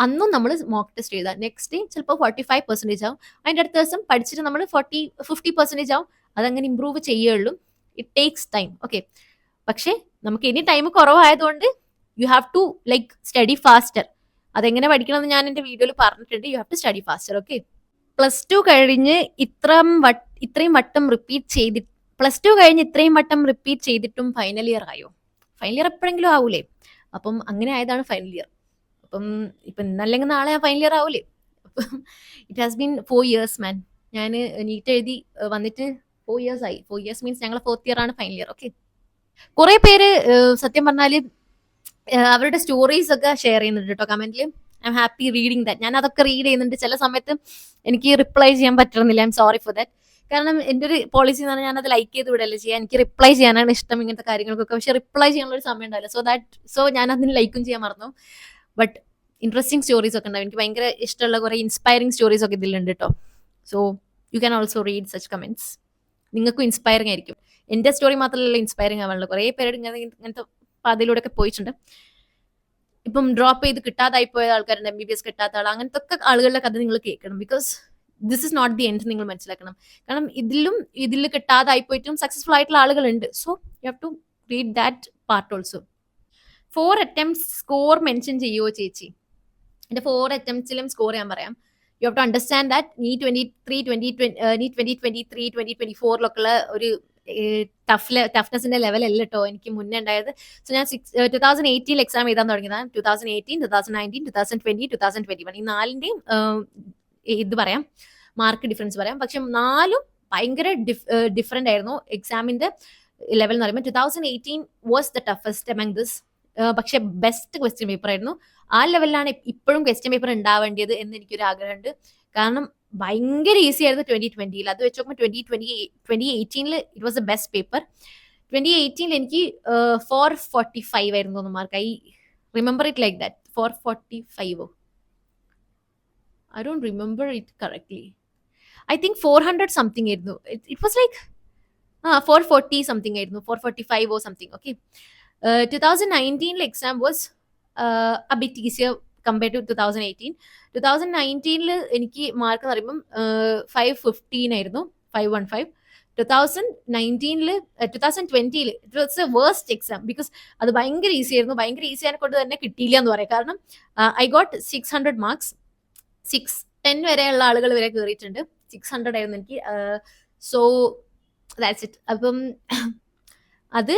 അന്നും നമ്മൾ മോക്ക് ടെസ്റ്റ് ചെയ്താൽ നെക്സ്റ്റ് ഡേ ചിലപ്പോൾ 45% ആവും. അതിൻ്റെ അടുത്ത ദിവസം പഠിച്ചിട്ട് നമ്മൾ 50% ആവും. അതങ്ങനെ ഇമ്പ്രൂവ് ചെയ്യുള്ളൂ. It takes time. ഓക്കെ, പക്ഷേ നമുക്ക് ഇനി ടൈം കുറവായതുകൊണ്ട് you have to study faster. അതെങ്ങനെ പഠിക്കണമെന്ന് ഞാൻ എൻ്റെ വീഡിയോയിൽ പറഞ്ഞിട്ടുണ്ട്. You have to study faster. Okay, +2 കഴിഞ്ഞ് ഇത്രയും വട്ടം റിപ്പീറ്റ് ചെയ്തിട്ടും ഫൈനൽ ഇയർ ആയോ? ഫൈനൽ ഇയർ എപ്പോഴെങ്കിലും ആവൂലേ? അപ്പം അങ്ങനെ ആയതാണ് ഫൈനൽ ഇയർ. അപ്പം ഇപ്പം ഇന്നല്ലെങ്കിൽ നാളെ ഞാൻ ഫൈനൽ ഇയർ ആവൂലേ? അപ്പം ഇറ്റ് ഹാസ് ബീൻ 4 years മാൻ. ഞാൻ നീറ്റ് എഴുതി വന്നിട്ട് 4 years ആയി. 4 years മീൻസ് ഞങ്ങൾ 4th year ആണ് ഫൈനൽ ഇയർ. ഓക്കെ, കുറെ പേര് സത്യം പറഞ്ഞാൽ അവരുടെ സ്റ്റോറീസ് ഒക്കെ ഷെയർ ചെയ്യുന്നുണ്ട് കേട്ടോ കമന്റിൽ. I am happy reading that. ഞാൻ അതൊക്കെ റീഡ് ചെയ്യുന്നുണ്ട്. ചില സമയത്ത് എനിക്ക് റിപ്ലൈ ചെയ്യാൻ പറ്റുന്നില്ല. I am sorry for that. കാരണം എൻ്റെ ഒരു പോളിസി എന്ന് പറഞ്ഞാൽ ഞാനത് ലൈക്ക് ചെയ്ത് വിടല്ലേ ചെയ്യാൻ. എനിക്ക് റിപ്ലൈ ചെയ്യാനാണ് ഇഷ്ടം ഇങ്ങനത്തെ കാര്യങ്ങൾക്കൊക്കെ. പക്ഷെ റിപ്ലൈ ചെയ്യാനുള്ള ഒരു സമയം ഉണ്ടാവില്ല. സോ ഞാൻ അതിന് ലൈക്കും ചെയ്യാൻ മറന്നു. ബട്ട് ഇൻട്രസ്റ്റിംഗ് സ്റ്റോറീസ് ഒക്കെ ഉണ്ടാവും. എനിക്ക് ഭയങ്കര ഇഷ്ടമുള്ള കുറെ ഇൻസ്പയറിംഗ് സ്റ്റോറീസ് ഒക്കെ ഇതിലുണ്ട് കേട്ടോ. So you can also read such comments. നിങ്ങൾക്കും ഇൻസ്പയറിംഗ് ആയിരിക്കും. എൻ്റെ സ്റ്റോറി മാത്രമല്ല ഇൻസ്പയറിംഗ് ആവാനുള്ള. കുറേ പേര് ഇങ്ങനത്തെ പാതയിലൂടെ ഒക്കെ പോയിട്ടുണ്ട്. ഇപ്പം ഡ്രോപ്പ് ചെയ്ത് കിട്ടാതായി പോയ ആൾക്കാരുണ്ട്, MBBS കിട്ടാത്ത ആൾ, അങ്ങനത്തെ ഒക്കെ ആളുകളുടെ കഥ നിങ്ങൾ കേൾക്കണം. Because this is not the end നിങ്ങൾ മനസ്സിലാക്കണം. കാരണം ഇതിൽ കിട്ടാതായി പോയിട്ടും സക്സസ്ഫുൾ ആയിട്ടുള്ള ആളുകളുണ്ട്. So you have to read that part also. 4 attempts score mention ചെയ്യുമോ ചേച്ചി? എൻ്റെ 4 attemptsലും സ്കോർ ഞാൻ പറയാം. You have to understand that NEET 2023 2024 ഒരു ടഫ്നെസിന്റെ ലെവൽ അല്ല കേട്ടോ എനിക്ക് മുന്നേ ഉണ്ടായത്. സോ ഞാൻ 2018 എക്സാം എഴുതാൻ തുടങ്ങിയതാണ്. 2018, 2019, 2020, 2021 ഈ 4ന്റെയും ഇത് പറയാം, മാർക്ക് ഡിഫറൻസ് പറയാം. പക്ഷെ 4ഉം ഭയങ്കര ഡിഫറെന്റ് ആയിരുന്നു. എക്സാമിന്റെ ലെവൽ എന്ന് പറയുമ്പോൾ 2018 was the toughest among this. പക്ഷെ ബെസ്റ്റ് ക്വസ്റ്റ്യൻ പേപ്പർ ആയിരുന്നു. ആ ലെവലിലാണ് ഇപ്പോഴും ക്വസ്റ്റ്യൻ പേപ്പർ ഉണ്ടാവേണ്ടത് എന്ന് എനിക്കൊരു ആഗ്രഹമുണ്ട്. കാരണം ഭയങ്കര ഈസി ആയിരുന്നു 2020. അത് വെച്ച് നോക്കുമ്പോൾ 2018 it was the best paper. 2018 എനിക്ക് 445 ആയിരുന്നു mark. I remember it like that. 445. I don't remember it correctly. I think 400 something ആയിരുന്നു. It was like 440 something ആയിരുന്നു. 445 or something. Okay. 2019 exam was a bit easier compared to 2018. 2019 എനിക്ക് mark എന്ന് പറയുമ്പം 515 ആയിരുന്നു. 515. 2019 2020 it was A worst exam because അത് ഭയങ്കര easy ആയിരുന്നു. ഭയങ്കര ഈസി ആയതിനെ കൊണ്ട് തന്നെ കിട്ടിയില്ല എന്ന് പറയാം. കാരണം ഐ ഗോട്ട് 600 മാർക്സ്. 610 വരെയുള്ള ആളുകൾ വരെ കയറിയിട്ടുണ്ട്. 600 ആയിരുന്നു എനിക്ക്. So that's it. അപ്പം അത്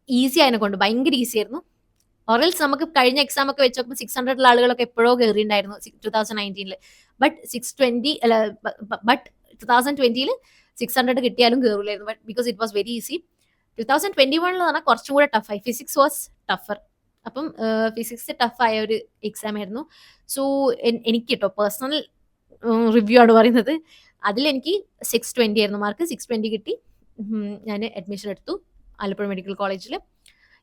ഈസി ആയതിനെ കൊണ്ട് ഭയങ്കര ഈസി ആയിരുന്നു. ഓറൽസ് നമുക്ക് കഴിഞ്ഞ എക്സാം ഒക്കെ വെച്ച് നോക്കുമ്പോൾ 600 ആളുകളൊക്കെ എപ്പോഴോ കയറിയിട്ടുണ്ടായിരുന്നു 2019. ബട്ട് 620 അല്ല, ബട്ട് 2020 600 കിട്ടിയാലും കയറില്ലായിരുന്നു. But because it was very easy. 2021 പറഞ്ഞാൽ കുറച്ചും കൂടെ ടഫായി. Physics was tougher. അപ്പം ഫിസിക്സ് ടഫായ ഒരു എക്സാം ആയിരുന്നു. സോ എനിക്ക് കേട്ടോ പേഴ്സണൽ റിവ്യൂ ആണ് പറയുന്നത്. അതിലെനിക്ക് 620 ആയിരുന്നു മാർക്ക്. 620 കിട്ടി. ഞാൻ അഡ്മിഷൻ എടുത്തു ആലപ്പുഴ മെഡിക്കൽ കോളേജിൽ.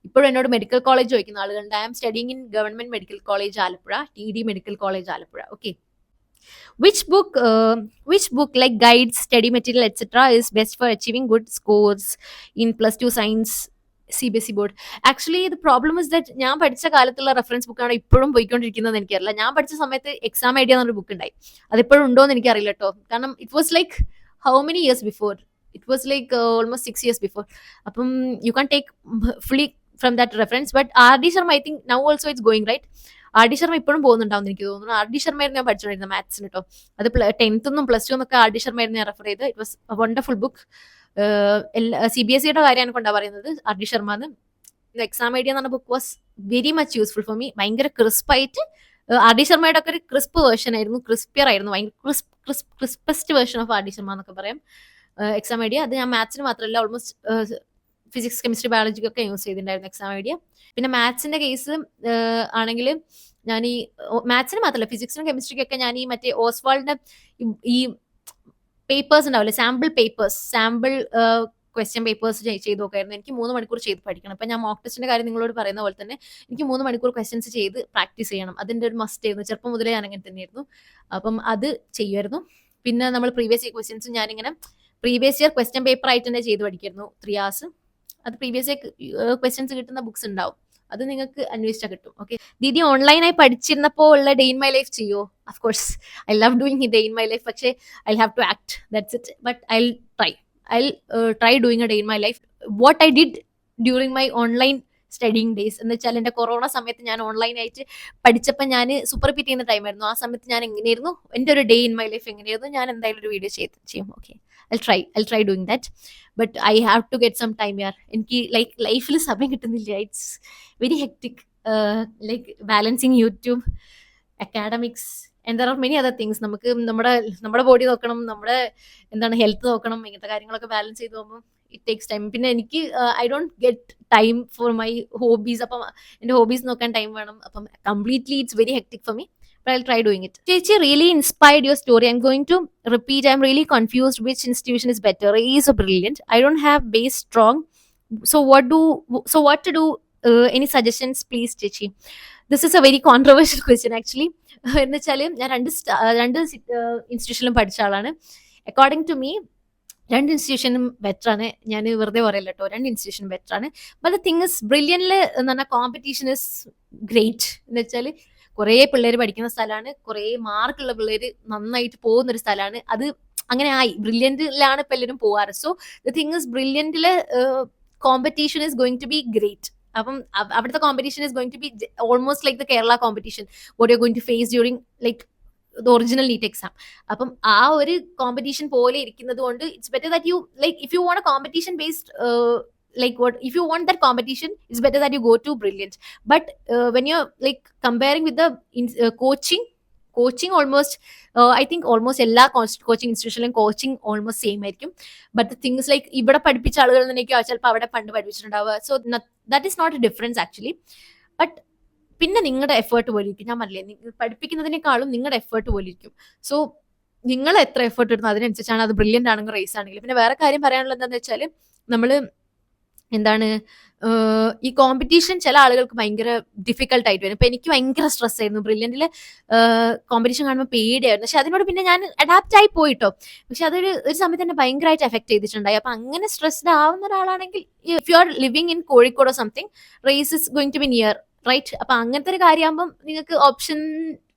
ഇപ്പോഴും എന്നോട് മെഡിക്കൽ കോളേജ് ചോദിക്കുന്ന ആളുകളുണ്ട്. I am studying in government medical college Alappuzha, TD medical college Alappuzha. Okay. Which book like guides, study material, etc. is best for achieving good scores in +2 science CBSE board? Actually, the problem is that ഞാൻ പഠിച്ച കാലത്തുള്ള reference ബുക്കാണ് ഇപ്പോഴും പോയിക്കൊണ്ടിരിക്കുന്നത് എനിക്കറിയില്ല. ഞാൻ പഠിച്ച സമയത്ത് എക്സാം ഐഡിയ എന്നൊരു ബുക്ക് ഉണ്ടായി. അതിപ്പോഴും ഉണ്ടോ എന്ന് എനിക്കറിയില്ല കേട്ടോ. കാരണം it was like how many years before? It was like almost 6 years before. അപ്പം you can take fully from that reference. But RD Sharma I think now also it's going right. RD Sharma ഇപ്പോഴും പോകുന്നുണ്ടാവും എനിക്ക് തോന്നുന്നു. RD ശർമ്മയായിരുന്നു ഞാൻ പഠിച്ചുകൊണ്ടിരുന്നത് മാത്സിന് കേട്ടോ. അത് 10th +2 RD ശർമ്മയായിരുന്നു ഞാൻ refer ചെയ്ത്. It was a wonderful book. CBSEയുടെ കാര്യമാണ് കൊണ്ടാണ് പറയുന്നത് RD ശർമ്മ എന്ന്. എക്സാം ഐഡിയ എന്ന് പറഞ്ഞ book was very much useful for me. ഭയങ്കര ക്രിസ്പായിട്ട് RD ശർമ്മയുടെ ഒക്കെ ഒരു ക്രിസ്പ് വേർഷൻ ആയിരുന്നു. ക്രിസ്പിയർ ആയിരുന്നു. ഭയങ്കര ക്രിസ്പസ്റ്റ് വേർഷൻ ഓഫ് RD ശർമ്മ എന്നൊക്കെ പറയാം എക്സാം ഐഡിയ. അത് ഞാൻ മാത്സിന് മാത്രമല്ല ഓൾമോസ്റ്റ് ഫിസിക്സ്, കെമിസ്ട്രി, ബയോളജിക്കൊക്കെ യൂസ് ചെയ്തിട്ടുണ്ടായിരുന്നു എക്സാം ഐഡിയ. പിന്നെ മാത്സിന്റെ കേസ് ആണെങ്കിൽ ഞാൻ ഈ മാത്സിന് മാത്രമല്ല ഫിസിക്സിനും കെമിസ്ട്രിക്കൊക്കെ ഞാൻ ഈ മറ്റേ ഓസ്വാൾഡിന്റെ ഈ പേപ്പേഴ്സ് ഉണ്ടാവില്ലേ, സാമ്പിൾ ക്വസ്റ്റ്യൻ പേപ്പേഴ്സ് ചെയ്ത് നോക്കായിരുന്നു. എനിക്ക് 3 മണിക്കൂർ ചെയ്ത് പഠിക്കണം. ഇപ്പം ഞാൻ മോക്ക് ടെസ്റ്റിന്റെ കാര്യം നിങ്ങളോട് പറയുന്ന പോലെ തന്നെ എനിക്ക് 3 മണിക്കൂർ ക്വസ്റ്റ്യൻസ് ചെയ്ത് പ്രാക്ടീസ് ചെയ്യണം. അതിൻ്റെ ഒരു മസ്റ്റ് ആയിരുന്നു. ചെറുപ്പം മുതലേ ഞാൻ അങ്ങനെ തന്നെയായിരുന്നു. അപ്പം അത് ചെയ്യുമായിരുന്നു. പിന്നെ നമ്മൾ പ്രീവിയസ് ഇയർ ക്വസ്റ്റ്യൻസ് ഞാനിങ്ങനെ പ്രീവിയസ് ഇയർ ക്വസ്റ്റ്യൻ പേപ്പർ ആയിട്ട് തന്നെ ചെയ്ത് പഠിക്കായിരുന്നു 3 hours. അത് പ്രീവിയസ് ഇയർ ക്വസ്റ്റ്യൻസ് കിട്ടുന്ന ബുക്സ് ഉണ്ടാവും. അത് നിങ്ങൾക്ക് അന്വേഷിച്ചാൽ കിട്ടും. ഓക്കെ. ദീദി ഓൺലൈനായി പഠിച്ചിരുന്നപ്പോൾ ഉള്ള ഡേ ഇൻ മൈ ലൈഫ് ചെയ്യോ? Of course I love doing day in my life. പക്ഷേ I have to act, that's it. But I try doing a day in my life. What I did during my online studying days എന്ന് വെച്ചാൽ എൻ്റെ corona സമയത്ത് ഞാൻ ഓൺലൈനായിട്ട് പഠിച്ചപ്പോൾ ഞാൻ super repeat ചെയ്യുന്ന ടൈമായിരുന്നു. ആ സമയത്ത് ഞാൻ എങ്ങനെയായിരുന്നു, എൻ്റെ ഒരു ഡേ ഇൻ മൈ ലൈഫ് എങ്ങനെയായിരുന്നു, ഞാൻ എന്തായാലും ഒരു വീഡിയോ ചെയ്യും. Okay, I'll try doing that. But I have to get some time here. എനിക്ക് ലൈഫിൽ സമയം കിട്ടുന്നില്ല. It's very hectic. Like balancing YouTube, academics and there are many other things. നമുക്ക് നമ്മുടെ ബോഡി നോക്കണം, നമ്മുടെ ഹെൽത്ത് നോക്കണം. ഇങ്ങനത്തെ കാര്യങ്ങളൊക്കെ ബാലൻസ് ചെയ്ത് പോകുമ്പോൾ ഇറ്റ് ടേക്സ് ടൈം. പിന്നെ എനിക്ക് I don't get time for my hobbies. അപ്പം എൻ്റെ ഹോബീസ് നോക്കാൻ ടൈം വേണം. അപ്പം completely it's very hectic for me. But I'll try doing it. Chechi really inspired your story. I'm going to repeat. I'm really confused which institution is better. Rays or Brilliant? I don't have base strong. So what to do? Any suggestions, please, Chechi? This is a very controversial question actually. എന്ന് വെച്ചാൽ ഞാൻ രണ്ട് ഇൻസ്റ്റിറ്റ്യൂഷനിലും പഠിച്ച ആളാണ്. According to me 2 ഇൻസ്റ്റിറ്റ്യൂഷനും ബെറ്ററാണ്. ഞാൻ വെറുതെ പറയില്ല കേട്ടോ, 2 ഇൻസ്റ്റിറ്റ്യൂഷനും ബെറ്ററാണ്. ബട്ട് ദ തിങ് ഇസ് ബ്രില്യൻറ്റിൽ എന്ന് പറഞ്ഞാൽ കോമ്പറ്റീഷൻ ഇസ് ഗ്രേറ്റ്. എന്ന് വെച്ചാൽ കുറേ പിള്ളേർ പഠിക്കുന്ന സ്ഥലമാണ്, കുറേ മാർക്കുള്ള പിള്ളേർ നന്നായിട്ട് പോകുന്നൊരു സ്ഥലമാണ്. അത് അങ്ങനെ ആയി. ബ്രില്യൻറ്റിലാണ് ഇപ്പം എല്ലാവരും പോവാറ്. സോ ദ തിങ് ഇസ് ബ്രില്യൻറ്റിൽ competition is going to be great. അപ്പം അവിടുത്തെ competition is going to be almost like the Kerala competition what you going to face during like the original NEET exam. അപ്പം ആ ഒരു കോമ്പറ്റീഷൻ പോലെ ഇരിക്കുന്നത് കൊണ്ട് it's better that you like if you want a competition based like what if you want that competition, it's better that you go to Brilliant. But when you're like comparing with the coaching, coaching almost I think almost എല്ലാ coaching ഇൻസ്റ്റിറ്റ്യൂഷനിലും coaching almost same ആയിരിക്കും. But the things like ഇവിടെ പഠിപ്പിച്ച ആളുകൾ തന്നെയൊക്കെ ചിലപ്പോൾ അവിടെ പണ്ട് പഠിപ്പിച്ചിട്ടുണ്ടാവുക. So that is not a difference actually. But പിന്നെ നിങ്ങളുടെ എഫേർട്ട് പോലെ ഇരിക്കും. ഞാൻ പറഞ്ഞില്ലേ, പഠിപ്പിക്കുന്നതിനേക്കാളും നിങ്ങളുടെ എഫേർട്ട് പോലെ ഇരിക്കും. സോ നിങ്ങൾ എത്ര എഫേർട്ട് ഇടുന്നു അതിനനുസരിച്ചാണ് അത് ബ്രില്യൻ്റ് ആണെങ്കിൽ റേസ് ആണെങ്കിൽ. പിന്നെ വേറെ കാര്യം പറയാനുള്ളത് എന്താണെന്ന് വെച്ചാൽ, നമ്മൾ എന്താണ് ഈ കോമ്പറ്റീഷൻ ചില ആളുകൾക്ക് ഭയങ്കര ഡിഫിക്കൽട്ട് ആയിട്ട് വരും. ഇപ്പൊ എനിക്ക് ഭയങ്കര സ്ട്രെസ് ആയിരുന്നു ബ്രില്യൻറ്റിൽ. കോമ്പറ്റീഷൻ കാണുമ്പോൾ പേടിയായിരുന്നു. പക്ഷെ അതിനോട് പിന്നെ ഞാൻ അഡാപ്റ്റ് ആയി പോയിട്ടോ. പക്ഷെ ഒരു സമയത്ത് തന്നെ ഭയങ്കരമായിട്ട് എഫക്ട് ചെയ്തിട്ടുണ്ടായി. അപ്പൊ അങ്ങനെ സ്ട്രെസ്ഡ് ആവുന്ന ഒരാളാണെങ്കിൽ, if you are living in Kozhikode something, race is going to be near, right? അപ്പൊ അങ്ങനത്തെ ഒരു കാര്യമാകുമ്പോൾ നിങ്ങൾക്ക് ഓപ്ഷൻ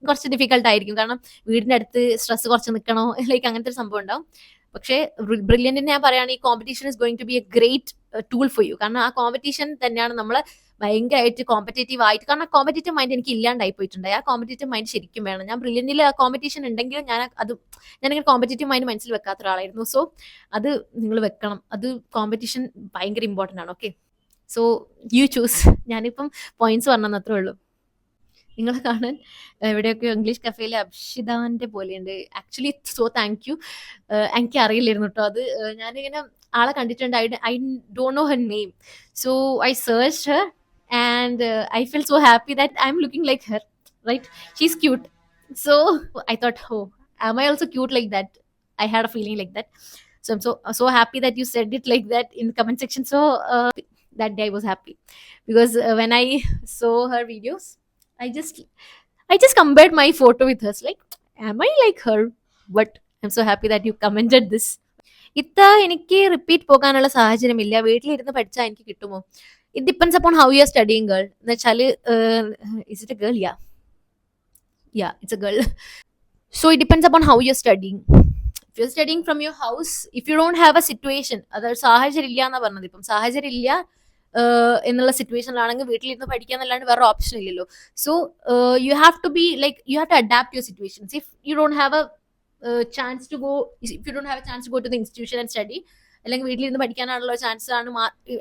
കുറച്ച് ഡിഫിക്കൽട്ട് ആയിരിക്കും. കാരണം വീടിന്റെ അടുത്ത് സ്ട്രെസ് കുറച്ച് നിൽക്കണോ, ലൈക്ക് അങ്ങനത്തെ ഒരു സംഭവം ഉണ്ടാവും. പക്ഷേ ബ്രില്യൻറ്റിന് ഞാൻ പറയുകയാണ്, ഈ competition is going to be a great tool for you. കാരണം ആ കോമ്പറ്റീഷൻ തന്നെയാണ് നമ്മളെ ഭയങ്കരമായിട്ട് കോമ്പറ്റേറ്റീവ് ആയിട്ട്, കാരണം കോമ്പറ്റേറ്റീവ് മൈൻഡ് എനിക്ക് ഇല്ലാണ്ടായി പോയിട്ടുണ്ടായി. ആ കോമ്പറ്റേറ്റീവ് മൈൻഡ് ശരിക്കും വേണം. ഞാൻ ബ്രില്യൻറ്റിൽ ആ കോമ്പറ്റീഷൻ ഉണ്ടെങ്കിലും ഞാനിങ്ങനെ കോമ്പറ്റേറ്റീവ് മൈൻഡ് മനസ്സിൽ വെക്കാത്ത ഒരാളായിരുന്നു. സോ അത് നിങ്ങൾ വെക്കണം. അത് കോമ്പറ്റീഷൻ ഭയങ്കര ഇമ്പോർട്ടൻ്റ് ആണ്. Okay, so you choose. ഞാനിപ്പം പോയിന്റ്സ് പറഞ്ഞെന്ന് അത്രേ ഉള്ളൂ. നിങ്ങളെ കാണാൻ എവിടെയൊക്കെ ഇംഗ്ലീഷ് കഫേയിലെ അബ്ഷിതാന്റെ പോലെയുണ്ട്. Actually so thank you. എനിക്ക് അറിയില്ലായിരുന്നു കേട്ടോ അത്. ഞാനിങ്ങനെ ആളെ കണ്ടിട്ടുണ്ട്. I don't know her name. So I search her and I feel so happy that I am looking like her, right? She's cute. So I thought, oh, am I also cute like that? I had a feeling like that. So I'm so happy that you said it like that in the comment section. So that day I was happy because when I saw her videos, I just compared my photo with hers. Like, am I like her? But I'm so happy that you commented this. എനിക്ക് repeat പോകാനുള്ള സാഹചര്യമില്ല. വീട്ടിലിരുന്ന് പഠിച്ചാൽ എനിക്ക് കിട്ടുമോ? It depends upon how you are studying girl. എന്ന് വെച്ചാൽ, is it A girl? Yeah, it's A girl. So it depends upon how you're studying. If you're studying from your house, if you don't have a situation, അതായത് സാഹചര്യം ഇല്ല എന്നാ പറഞ്ഞത്. ഇപ്പം സാഹചര്യം ഇല്ല എന്നുള്ള സിറ്റുവേഷനിലാണെങ്കിൽ വീട്ടിലിരുന്ന് പഠിക്കാന്നല്ലാണ്ട് വേറെ ഓപ്ഷൻ ഇല്ലല്ലോ. So you have to be like, you have to adapt your situations. If you don't have a chance to go to the institution and study, അല്ലെങ്കിൽ വീട്ടിലിരുന്ന് പഠിക്കാനുള്ള ചാൻസ് ആണ്,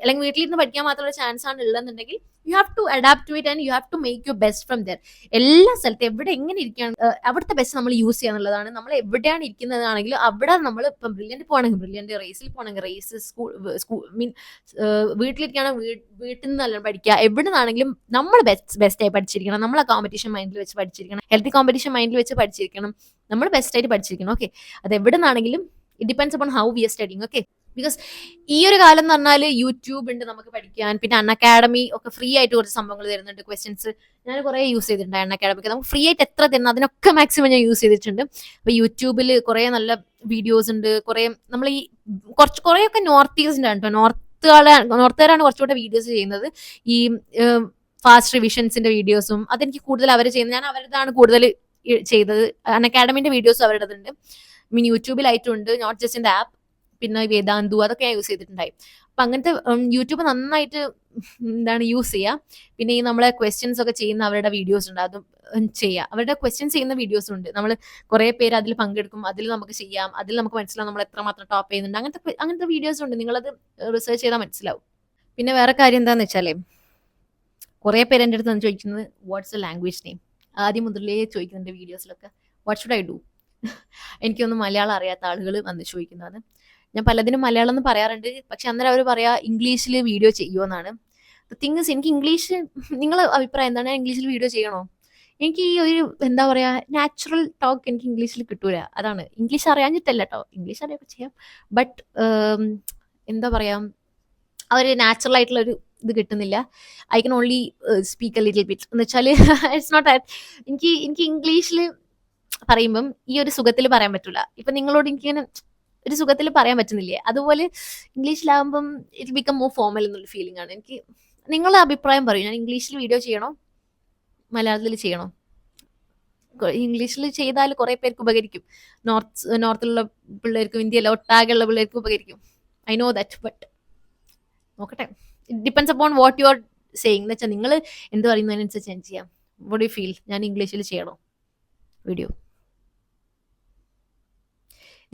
അല്ലെങ്കിൽ വീട്ടിലിരുന്ന് പഠിക്കാൻ മാത്രമുള്ള ചാൻസ് ആണ് ഉള്ളതെന്നുണ്ടെങ്കിൽ, you have to adapt to it and you have to make your best from there. എല്ലാ സ്ഥലത്തും എവിടെ എങ്ങനെ ഇരിക്കുകയാണ്, അവിടുത്തെ ബെസ്റ്റ് നമ്മൾ യൂസ് ചെയ്യാന്നുള്ളതാണ്. നമ്മൾ എവിടെയാണ് ഇരിക്കുന്നതാണെങ്കിലും അവിടെ നമ്മൾ ഇപ്പം ബ്രില്യൻറ്റ് പോകണമെങ്കിൽ ബ്രില്യൻറ്റ്, റേസിൽ പോകണമെങ്കിൽ റേസ്, സ്കൂൾ മീൻ വീട്ടിലിരിക്കുകയാണെങ്കിൽ വീട്ടിൽ നിന്നല്ല പഠിക്കുക. എവിടെ നിന്നാണെങ്കിലും നമ്മൾ ബെസ്റ്റായി പഠിച്ചിരിക്കണം. നമ്മൾ ആ കോമ്പറ്റീഷൻ മൈൻഡിൽ വെച്ച് പഠിച്ചിരിക്കണം. ഹെൽത്തി കോമ്പറ്റീഷൻ മൈൻഡിൽ വെച്ച് പഠിച്ചിരിക്കണം. നമ്മൾ ബെസ്റ്റായിട്ട് പഠിച്ചിരിക്കണം. ഓക്കെ, അത് എവിടെ നിന്നാണെങ്കിലും it depends upon how we are studying. Okay, because ഈ ഒരു കാലം എന്ന് പറഞ്ഞാൽ യൂട്യൂബ് ഉണ്ട് നമുക്ക് പഠിക്കാൻ. പിന്നെ അൺഅക്കാഡമി ഒക്കെ ഫ്രീ ആയിട്ട് കുറച്ച് സംഭവങ്ങൾ തരുന്നുണ്ട്. ക്വസ്റ്റ്യൻസ് ഞാൻ കുറേ യൂസ് ചെയ്തിട്ടുണ്ട്. അൺഅക്കാഡമിക്ക് നമുക്ക് ഫ്രീ ആയിട്ട് എത്ര തരുന്നു അതിനൊക്കെ മാക്സിമം ഞാൻ യൂസ് ചെയ്തിട്ടുണ്ട്. അപ്പോൾ യൂട്യൂബിൽ കുറേ നല്ല വീഡിയോസ് ഉണ്ട്. കുറേ നമ്മൾ ഈ കുറേയൊക്കെ നോർത്ത് ഈസ്റ്റ് ആണ് കേട്ടോ. നോർത്തുകാരാണ് കുറച്ചുകൂടെ വീഡിയോസ് ചെയ്യുന്നത്. ഈ ഫാസ്റ്റ് റിവിഷൻസിന്റെ വീഡിയോസും അതെനിക്ക് കൂടുതൽ അവർ ചെയ്യുന്നത്. ഞാൻ അവരുടെതാണ് കൂടുതൽ ചെയ്തത്. അൺഅക്കാഡമിന്റെ വീഡിയോസ് അവരുടേതുണ്ട്. മീൻ യൂട്യൂബിലായിട്ടുണ്ട്, not just in the app. പിന്നെ വേദാന്തു അതൊക്കെ ഞാൻ യൂസ് ചെയ്തിട്ടുണ്ടായി. അപ്പം അങ്ങനത്തെ യൂട്യൂബ് നന്നായിട്ട് യൂസ് ചെയ്യുക. പിന്നെ ഈ നമ്മളെ ക്വസ്റ്റ്യൻസ് ഒക്കെ ചെയ്യുന്ന അവരുടെ വീഡിയോസ് ഉണ്ട്, അതും ചെയ്യുക. അവരുടെ ക്വസ്റ്റ്യൻസ് ചെയ്യുന്ന വീഡിയോസ് ഉണ്ട്. നമ്മൾ കുറേ പേര് അതിൽ പങ്കെടുക്കും, അതിൽ നമുക്ക് ചെയ്യാം, അതിൽ നമുക്ക് മനസ്സിലാവും നമ്മൾ എത്രമാത്രം ടോപ്പ് ചെയ്യുന്നുണ്ട്. അങ്ങനത്തെ വീഡിയോസ് ഉണ്ട്. നിങ്ങളത് റിസർച്ച് ചെയ്താൽ മനസ്സിലാവും. പിന്നെ വേറെ കാര്യം എന്താണെന്ന് വെച്ചാലേ, കുറേ പേര് എൻ്റെ അടുത്ത് വന്ന് ചോദിക്കുന്നത് വാട്ട്സ് എ ലാംഗ്വേജ് നെയിം. ആദ്യം മുതലേ ചോദിക്കുന്നുണ്ട് വീഡിയോസിലൊക്കെ, വാട്ട് ഷുഡ് ഐ ഡു. എനിക്കൊന്നും മലയാളം അറിയാത്ത ആളുകൾ വന്ന് ചോദിക്കുന്നതാണ്. ഞാൻ പലതിനും മലയാളം എന്ന് പറയാറുണ്ട്. പക്ഷെ അന്നേരം അവർ പറയാ ഇംഗ്ലീഷിൽ വീഡിയോ ചെയ്യുമെന്നാണ്. ദ തിങ് ഇസ്, എനിക്ക് ഇംഗ്ലീഷ്, നിങ്ങളെ അഭിപ്രായം എന്താണ്? ഇംഗ്ലീഷിൽ വീഡിയോ ചെയ്യണോ? എനിക്ക് ഈ ഒരു എന്താ പറയുക, നാച്ചുറൽ ടോക്ക് എനിക്ക് ഇംഗ്ലീഷിൽ കിട്ടൂല. അതാണ്. ഇംഗ്ലീഷ് അറിയാഞ്ഞിട്ടല്ല കേട്ടോ, ഇംഗ്ലീഷ് അറിയൊക്കെ ചെയ്യാം. ബട്ട് എന്താ പറയുക, ആ ഒരു നാച്ചുറൽ ആയിട്ടുള്ള ഒരു ഇത് കിട്ടുന്നില്ല. I can only speak A little bit. എന്ന് വെച്ചാൽ ഇറ്റ്സ് നോട്ട് ദാറ്റ്. എനിക്ക് ഇംഗ്ലീഷിൽ പറയുമ്പം ഈ ഒരു സുഖത്തിൽ പറയാൻ പറ്റില്ല. ഇപ്പം നിങ്ങളോട് എനിക്കിങ്ങനെ ഒരു സുഖത്തിൽ പറയാൻ പറ്റുന്നില്ലേ, അതുപോലെ ഇംഗ്ലീഷിലാകുമ്പം ഇറ്റ് ബിക്കം മോർ ഫോമൽ എന്നുള്ള ഫീലിംഗ് ആണ് എനിക്ക്. നിങ്ങളുടെ അഭിപ്രായം പറയും. ഞാൻ ഇംഗ്ലീഷിൽ വീഡിയോ ചെയ്യണോ മലയാളത്തിൽ ചെയ്യണോ? ഇംഗ്ലീഷിൽ ചെയ്താൽ കുറേ പേർക്ക് ഉപകരിക്കും. നോർത്തിലുള്ള പിള്ളേർക്കും ഇന്ത്യയിലെ ഒട്ടാകെയുള്ള പിള്ളേർക്കും ഉപകരിക്കും. I know that. ബട്ട് നോക്കട്ടെ, it depends upon what you are saying. എന്ന് വെച്ചാൽ നിങ്ങൾ എന്ത് പറയുന്നതിനനുസരിച്ച് ഞാൻ ചെയ്യാം. വാട്ട് യു ഫീൽ, ഞാൻ ഇംഗ്ലീഷിൽ ചെയ്യണോ വീഡിയോ?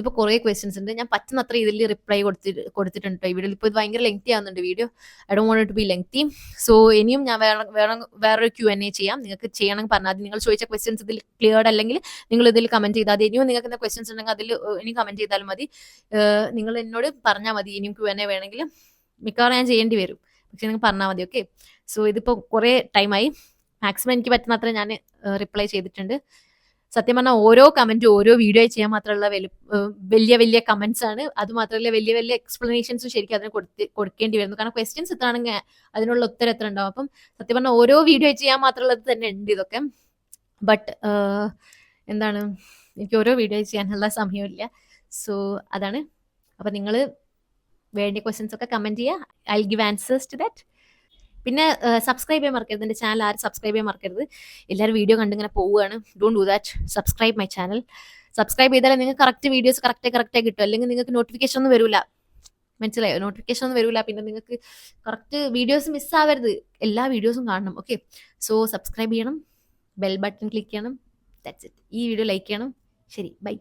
ഇതിപ്പോൾ കുറേ ക്വസ്റ്റ്യൻസ് ഉണ്ട്. ഞാൻ പറ്റുന്നത്ര ഇതിൽ റിപ്ലൈ കൊടുത്തിട്ടുണ്ട് കേട്ടോ ഈ വീഡിയോയിൽ. ഇപ്പോൾ ഇത് ഭയങ്കര ലെങ്തി ആവുന്നുണ്ട് video. I don't want to be lengthy. So ഇനിയും ഞാൻ വേറൊരു Q&A ചെയ്യാം. നിങ്ങൾക്ക് ചെയ്യണമെങ്കിൽ പറഞ്ഞാൽ മതി. നിങ്ങൾ ചോദിച്ച ക്വസ്റ്റ്യൻസ് ഇതിൽ ക്ലിയർഡ് അല്ലെങ്കിൽ നിങ്ങൾ ഇതിൽ കമന്റ് ചെയ്താൽ മതി. ഇനിയും നിങ്ങൾക്ക് എന്താ ക്വസ്റ്റ്യൻസ് ഉണ്ടെങ്കിൽ അതിൽ ഇനി കമന്റ് ചെയ്താലും മതി. നിങ്ങൾ എന്നോട് പറഞ്ഞാൽ മതി ഇനിയും Q&A വേണമെങ്കിൽ. മിക്കവാറും ഞാൻ ചെയ്യേണ്ടി വരും, പക്ഷെ നിങ്ങൾ പറഞ്ഞാൽ മതി. ഓക്കെ, സോ ഇതിപ്പോൾ കുറേ ടൈമായി. മാക്സിമം എനിക്ക് പറ്റുന്ന അത്ര ഞാൻ റിപ്ലൈ ചെയ്തിട്ടുണ്ട്. സത്യം പറഞ്ഞാൽ ഓരോ കമന്റും ഓരോ വീഡിയോ ചെയ്യാൻ മാത്രമുള്ള വലിയ വലിയ കമന്റ്സ് ആണ്. അത് മാത്രമല്ല വലിയ വലിയ എക്സ്പ്ലനേഷൻസും ശരിക്കും അതിന് കൊടുക്കേണ്ടി വരുന്നു. കാരണം ക്വസ്റ്റ്യൻസ് എത്ര ആണെങ്കിൽ അതിനുള്ള ഉത്തരം എത്ര ഉണ്ടാവും. അപ്പം സത്യം പറഞ്ഞാൽ ഓരോ വീഡിയോ ചെയ്യാൻ മാത്രമുള്ളത് തന്നെ ഉണ്ട് ഇതൊക്കെ. ബട്ട് എന്താണ്, എനിക്ക് ഓരോ വീഡിയോ ചെയ്യാനുള്ള സമയമില്ല. സോ അതാണ്. അപ്പം നിങ്ങൾ വേണ്ടിയ ക്വസ്റ്റ്യൻസ് ഒക്കെ കമന്റ് ചെയ്യുക. I give answers to that. പിന്നെ സബ്സ്ക്രൈബ് ചെയ്യാൻ മറക്കരുത്. എൻ്റെ ചാനൽ ആരും സബ്സ്ക്രൈബ് ചെയ്യാൻ മറക്കരുത്. എല്ലാവരും വീഡിയോ കണ്ടിങ്ങനെ പോവുകയാണ്. Don't do that. Subscribe my channel. Subscribe ചെയ്താലേ നിങ്ങൾക്ക് കറക്റ്റ് വീഡിയോസ് കറക്റ്റായി കിട്ടും. അല്ലെങ്കിൽ നിങ്ങൾക്ക് നോട്ടിഫിക്കേഷൻ ഒന്നും വരില്ല. മനസ്സിലായോ? നോട്ടിഫിക്കേഷൻ ഒന്നും വരില്ല. പിന്നെ നിങ്ങൾക്ക് കറക്റ്റ് വീഡിയോസ് മിസ്സാവരുത്. എല്ലാ വീഡിയോസും കാണണം. ഓക്കെ, സോ സബ്സ്ക്രൈബ് ചെയ്യണം, ബെൽ ബട്ടൺ ക്ലിക്ക് ചെയ്യണം. That's it. ഈ വീഡിയോ ലൈക്ക് ചെയ്യണം. ശരി, ബൈ.